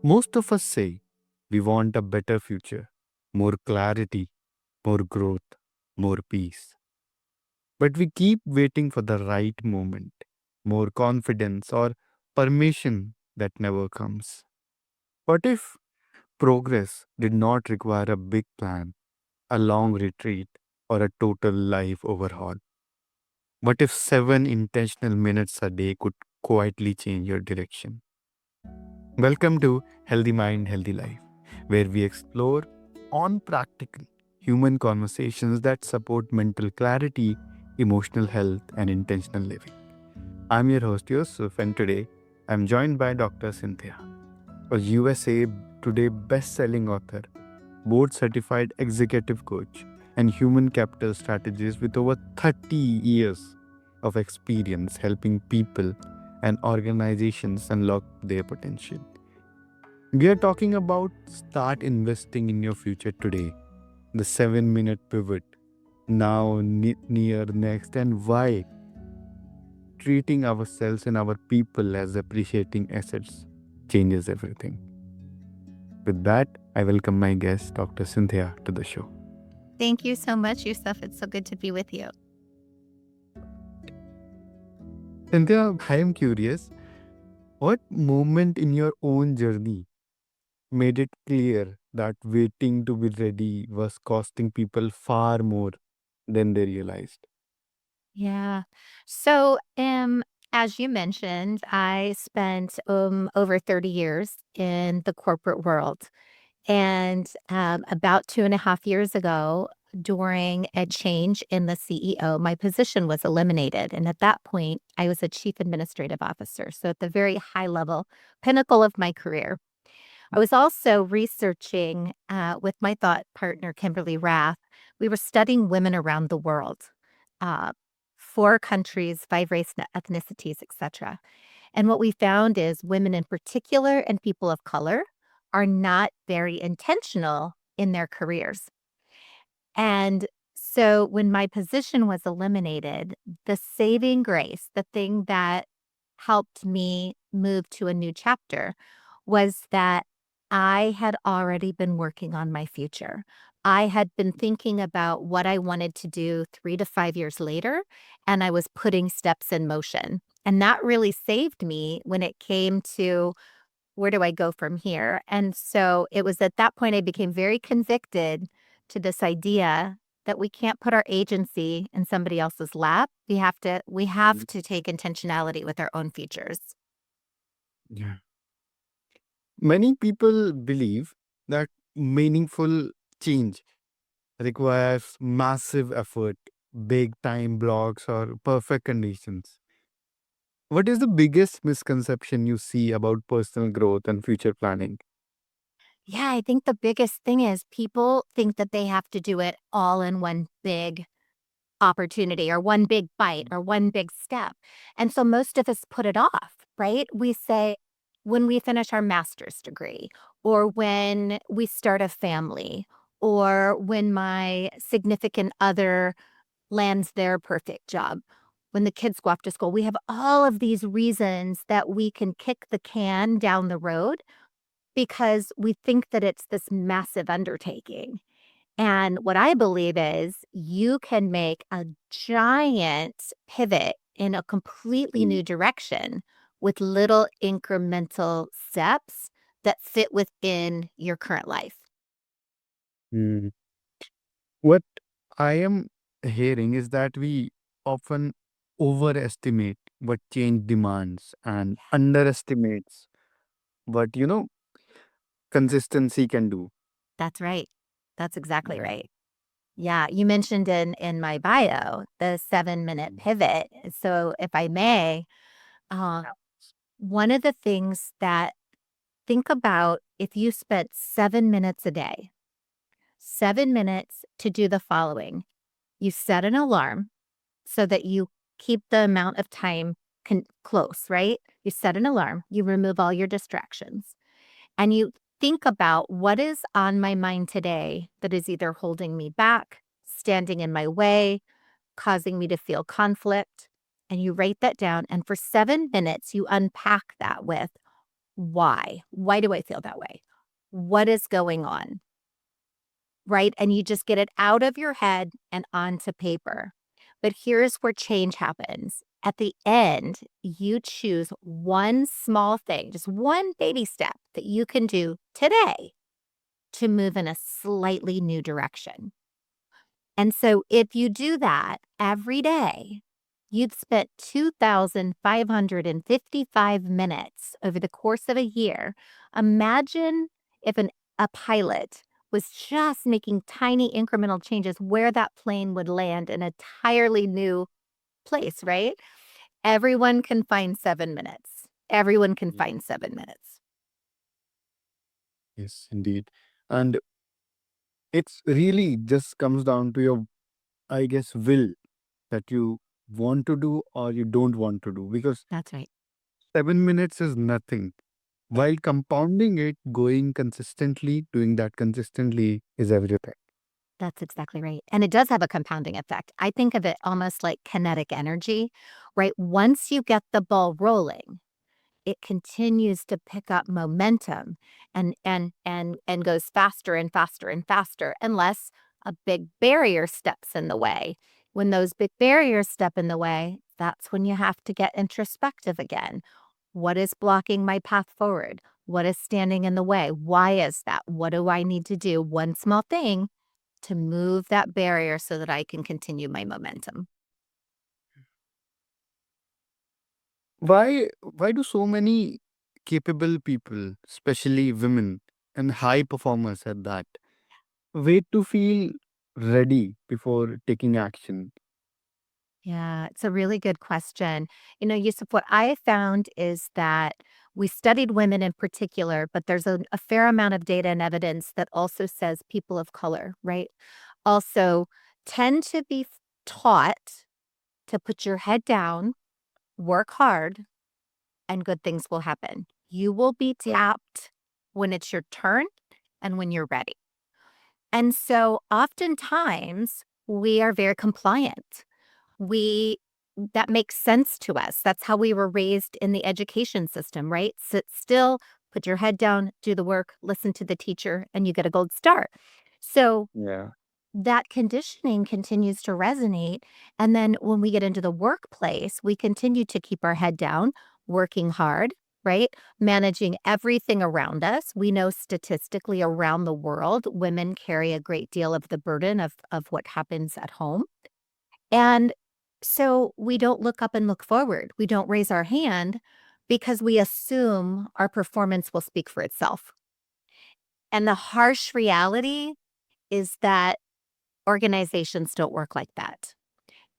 Most of us say we want a better future, more clarity, more growth, more peace. But we keep waiting for the right moment, more confidence, or permission that never comes. What if progress did not require a big plan, a long retreat, or a total life overhaul? What if 7 intentional minutes a day could quietly change your direction? Welcome to Healthy Mind, Healthy Life, where we explore on practical human conversations that support mental clarity, emotional health, and intentional living. I'm your host Yusuf, and today I'm joined by Dr. Cynthia, a USA Today best-selling author, board-certified executive coach, and human capital strategist with over 30 years of experience helping people and organizations unlock their potential. We are talking about start investing in your future today, the 7 minute pivot, now, near, next, and why treating ourselves and our people as appreciating assets changes everything. With that, I welcome my guest, Dr. Cynthia, to the show. Thank you so much, Yusuf. It's so good to be with you. Cynthia, I am curious, what moment in your own journey made it clear that waiting to be ready was costing people far more than they realized? Yeah. So, as you mentioned, I spent over 30 years in the corporate world. And about 2.5 years ago, during a change in the CEO, my position was eliminated. And at that point, I was a chief administrative officer. So, at the very high level, pinnacle of my career. I was also researching with my thought partner, Kimberly Rath. We were studying women around the world, uh, 4 countries, 5 race, ethnicities, etc. And what we found is women in particular and people of color are not very intentional in their careers. And so when my position was eliminated, the saving grace, the thing that helped me move to a new chapter was that I had already been working on my future. I had been thinking about what I wanted to do 3 to 5 years later, and I was putting steps in motion. And that really saved me when it came to where do I go from here? And so it was at that point I became very convicted to this idea that we can't put our agency in somebody else's lap. We have to take intentionality with our own futures. Yeah. Many people believe that meaningful change requires massive effort, big time blocks, or perfect conditions. What is the biggest misconception you see about personal growth and future planning? Yeah, I think the biggest thing is people think that they have to do it all in one big opportunity or one big bite or one big step. And so most of us put it off, right? We say when we finish our master's degree or when we start a family or when my significant other lands their perfect job. When the kids go off to school, we have all of these reasons that we can kick the can down the road because we think that it's this massive undertaking. And what I believe is you can make a giant pivot in a completely new direction with little incremental steps that fit within your current life. Hmm. What I am hearing is that we often overestimate what change demands and underestimates what, consistency can do. That's right. That's exactly Yeah. right. Yeah, you mentioned in my bio the 7-minute pivot. So if I may, uh, one of the things that think about if you spent 7 minutes a day, 7 minutes to do the following. You set an alarm so that you keep the amount of time close, right? You set an alarm, you remove all your distractions, and you think about what is on my mind today that is either holding me back, standing in my way, causing me to feel conflict. And you write that down. And for 7 minutes, you unpack that with Why? Why do I feel that way? What is going on? Right? And you just get it out of your head and onto paper. But here's where change happens. At the end, you choose one small thing, just one baby step that you can do today to move in a slightly new direction. And so if you do that every day, you've spent 2,555 minutes over the course of a year. Imagine if a pilot was just making tiny incremental changes where that plane would land in an entirely new place, right? Everyone can find 7 minutes. Everyone can Yeah. find 7 minutes. Yes, indeed. And it's really just comes down to your, I guess, will that you want to do or you don't want to do. Because That's right. 7 minutes is nothing. While compounding it, going consistently, doing that consistently is everything. That's exactly right. And it does have a compounding effect. I think of it almost like kinetic energy, right? Once you get the ball rolling, it continues to pick up momentum and goes faster and faster and faster unless a big barrier steps in the way. When those big barriers step in the way, that's when you have to get introspective again. What is blocking my path forward? What is standing in the way? Why is that? What do I need to do? One small thing to move that barrier so that I can continue my momentum. Why do so many capable people, especially women and high performers at that, wait to feel ready before taking action? Yeah, it's a really good question. Yusuf, what I found is that we studied women in particular, but there's a fair amount of data and evidence that also says people of color, right? Also tend to be taught to put your head down, work hard, and good things will happen. You will be tapped when it's your turn and when you're ready. And so oftentimes we are very compliant. We That makes sense to us. That's how we were raised in the education system, right? Sit still, put your head down, do the work, listen to the teacher, and you get a gold star. So Yeah. that conditioning continues to resonate. And then when we get into the workplace, we continue to keep our head down, working hard, right? Managing everything around us. We know statistically around the world, women carry a great deal of the burden of what happens at home. And so we don't look up and look forward. We don't raise our hand because we assume our performance will speak for itself. And the harsh reality is that organizations don't work like that.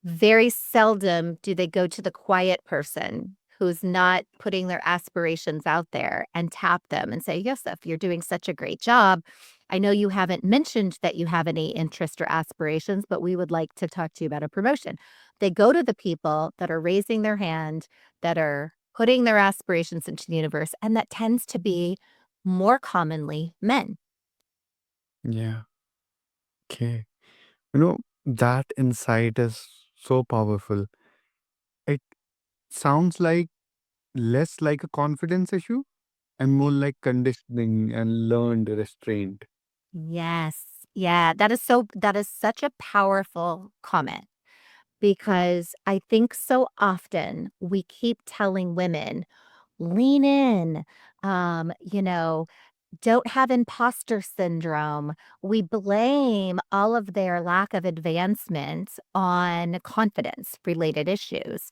Very seldom do they go to the quiet person who's not putting their aspirations out there and tap them and say, Yusuf, you're doing such a great job. I know you haven't mentioned that you have any interest or aspirations, but we would like to talk to you about a promotion. They go to the people that are raising their hand, that are putting their aspirations into the universe, and that tends to be more commonly men. Yeah. Okay. You know, that insight is so powerful. It sounds like less like a confidence issue and more like conditioning and learned restraint. Yes. Yeah, that is such a powerful comment because I think so often we keep telling women, lean in, you know, don't have imposter syndrome. We blame all of their lack of advancement on confidence related issues.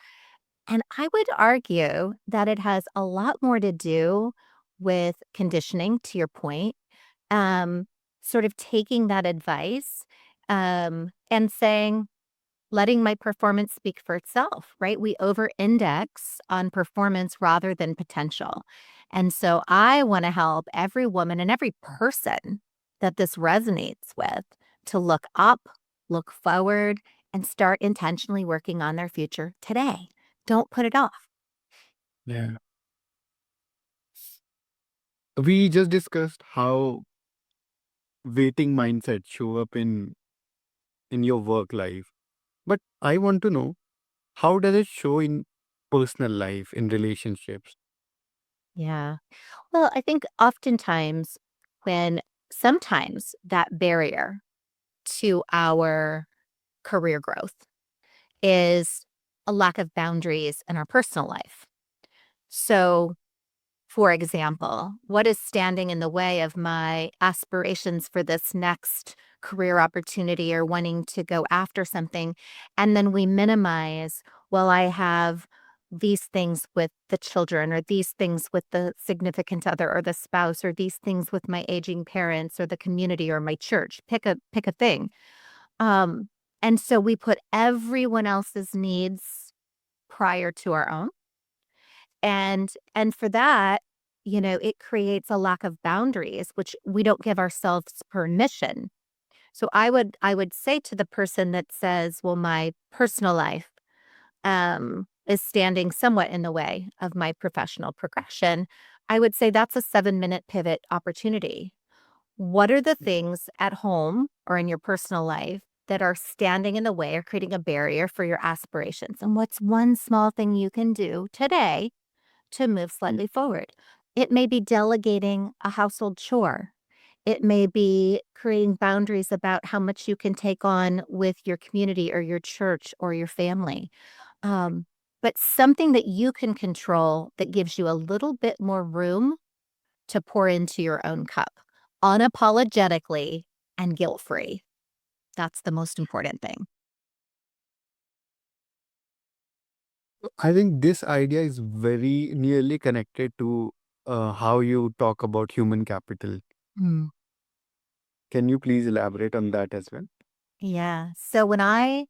And I would argue that it has a lot more to do with conditioning, to your point, um, sort of taking that advice, and saying, letting my performance speak for itself, right? We over index on performance rather than potential. And so I want to help every woman and every person that this resonates with to look up, look forward, and start intentionally working on their future today. Don't put it off. Yeah. We just discussed how waiting mindset show up in your work life. But I want to know, how does it show in personal life, in relationships? Yeah. Well, I think oftentimes when sometimes that barrier to our career growth is a lack of boundaries in our personal life. So, for example, what is standing in the way of my aspirations for this next career opportunity or wanting to go after something? And then we minimize, well, I have these things with the children or these things with the significant other or the spouse or these things with my aging parents or the community or my church. Pick a thing. Um and so we put everyone else's needs prior to our own. And for that, it creates a lack of boundaries, which we don't give ourselves permission. So I would say to the person that says, "Well, my personal life is standing somewhat in the way of my professional progression," I would say that's a 7-minute pivot opportunity. What are the things at home or in your personal life that are standing in the way or creating a barrier for your aspirations? And what's one small thing you can do today to move slightly forward? It may be delegating a household chore. It may be creating boundaries about how much you can take on with your community or your church or your family. Um, but something that you can control that gives you a little bit more room to pour into your own cup unapologetically and guilt free. That's the most important thing. I think this idea is very nearly connected to how you talk about human capital. Mm. Can you please elaborate on that as well? Yeah. So when I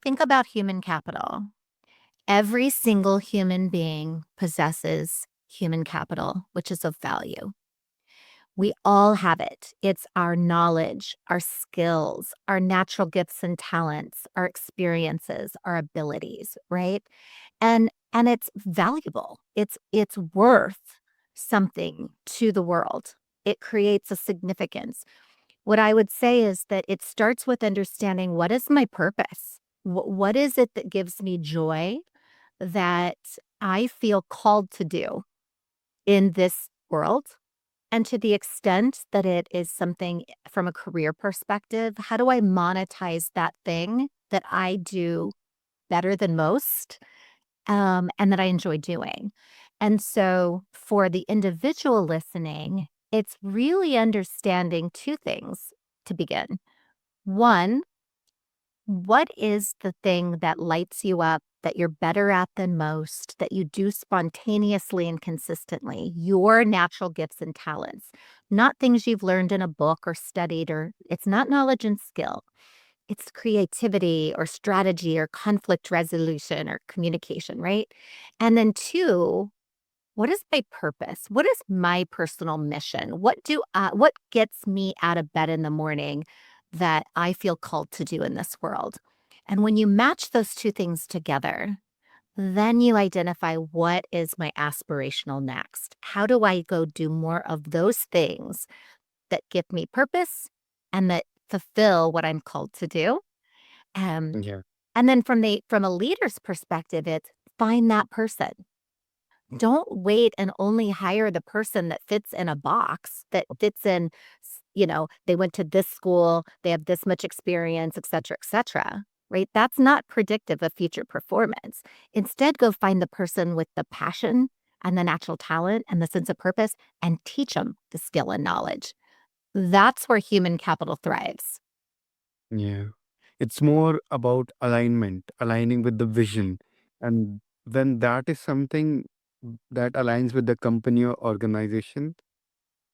think about human capital, every single human being possesses human capital, which is of value. We all have it. It's our knowledge, our skills, our natural gifts and talents, our experiences, our abilities, right? And it's valuable. It's worth something to the world. It creates a significance. What I would say is that it starts with understanding, what is my purpose? What is it that gives me joy, that I feel called to do in this world? And to the extent that it is something from a career perspective, how do I monetize that thing that I do better than most, and that I enjoy doing? And so for the individual listening, it's really understanding two things to begin. One, what is the thing that lights you up, that you're better at than most, that you do spontaneously and consistently? Your natural gifts and talents, not things you've learned in a book or studied, or it's not knowledge and skill. It's creativity or strategy or conflict resolution or communication, right? And then two, what is my purpose? What is my personal mission? What gets me out of bed in the morning that I feel called to do in this world? And when you match those two things together, then you identify, what is my aspirational next? How do I go do more of those things that give me purpose and that fulfill what I'm called to do? Um, Yeah. and then from a leader's perspective, it's find that person. Don't wait and only hire the person that fits in a box, that fits in, they went to this school, they have this much experience, et cetera, right? That's not predictive of future performance. Instead, go find the person with the passion and the natural talent and the sense of purpose, and teach them the skill and knowledge. That's where human capital thrives. Yeah. It's more about alignment, aligning with the vision. And when that is something that aligns with the company or organization,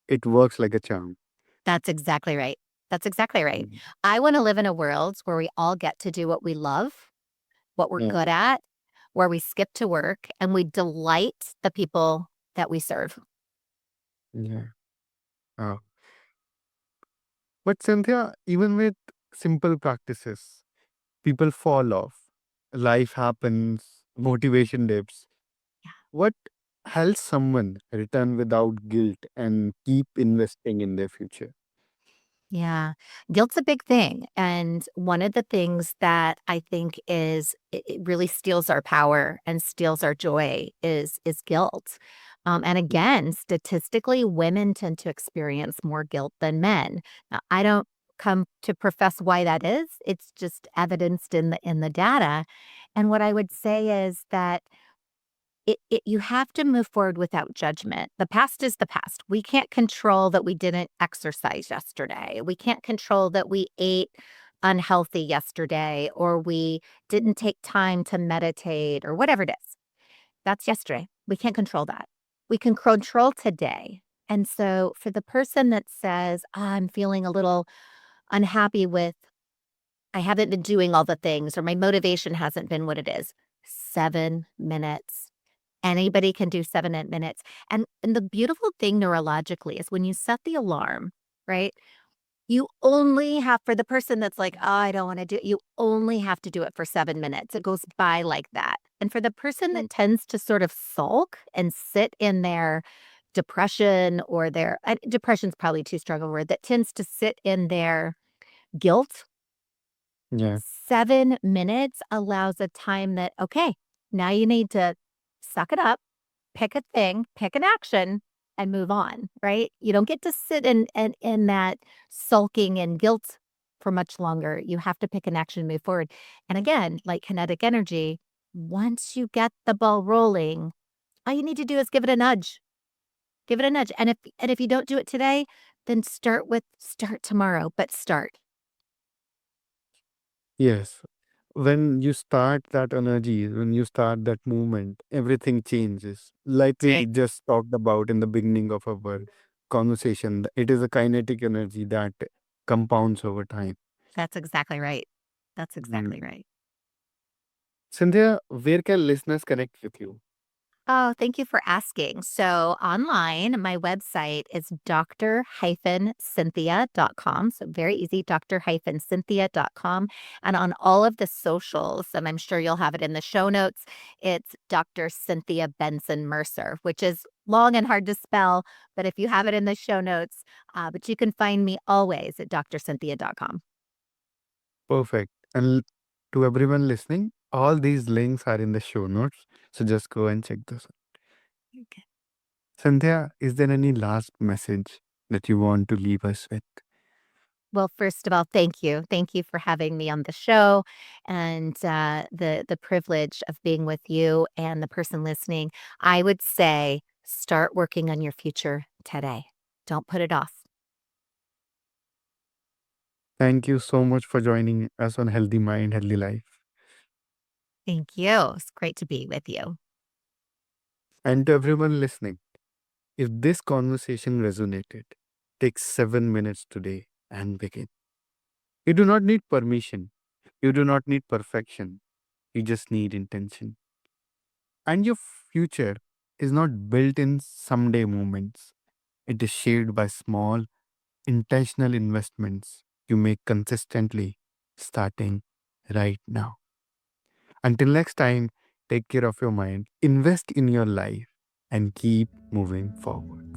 it works like a charm. That's exactly right. That's exactly right. Mhm. I want to live in a world where we all get to do what we love, what we're Yeah. good at, where we skip to work and we delight the people that we serve. Yeah. Uh, but Cynthia, even with simple practices, people fall off. Life happens, motivation dips. What helps someone return without guilt and keep investing in their future? Yeah. Guilt's a big thing. And one of the things that I think it really steals our power and steals our joy is guilt. And again, statistically, women tend to experience more guilt than men. Now, I don't come to profess why that is. It's just evidenced in the data. And what I would say is that you have to move forward without judgment. The past is the past. We can't control that we didn't exercise yesterday. We can't control that we ate unhealthy yesterday or we didn't take time to meditate or whatever it is. That's yesterday. We can't control that. We can control today. And so for the person that says, I'm feeling a little unhappy with, I haven't been doing all the things or my motivation hasn't been what it is, 7 minutes. Anybody can do 7 minutes. And the beautiful thing neurologically is when you set the alarm, right? You only have for the person that's like, "Oh, I don't wanna do it," you only have to do it for 7 minutes. It goes by like that. And for the person that tends to sort of sulk and sit in their depression or their depression's probably too strong a word, that tends to sit in their guilt, Yeah. 7 minutes allows a time that, "Okay, now you need to suck it up, pick a thing, pick an action, and move on," right? You don't get to sit in that sulking and guilt for much longer. You have to pick an action and move forward. And again, like kinetic energy, once you get the ball rolling, all you need to do is give it a nudge. Give it a nudge. And if you don't do it today, then start tomorrow, but start. Yes. When you start that energy, when you start that movement, everything changes. Like we just talked about in the beginning of our conversation, it is a kinetic energy that compounds over time. That's exactly right. That's Mm. exactly right. Cynthia, where can listeners connect with you? Oh, thank you for asking. So online, my website is dr-cynthia.com. So very easy, dr-cynthia.com. And on all of the socials, and I'm sure you'll have it in the show notes, it's Dr. Cynthia Bentzen-Mercer, which is long and hard to spell, but if you have it in the show notes, but you can find me always at dr-cynthia.com. Perfect. And to everyone listening, all these links are in the show notes. So just go and check those. Okay. Cynthia, is there any last message that you want to leave us with? Well, first of all, thank you. Thank you for having me on the show and the privilege of being with you and the person listening. I would say start working on your future today. Don't put it off. Thank you so much for joining us on Healthy Mind, Healthy Life. Thank you. It's great to be with you. And to everyone listening, if this conversation resonated, take 7 minutes today and begin. You do not need permission. You do not need perfection. You just need intention. And your future is not built in someday moments. It is shaped by small, intentional investments you make consistently, starting right now. Until next time, take care of your mind, invest in your life, and keep moving forward.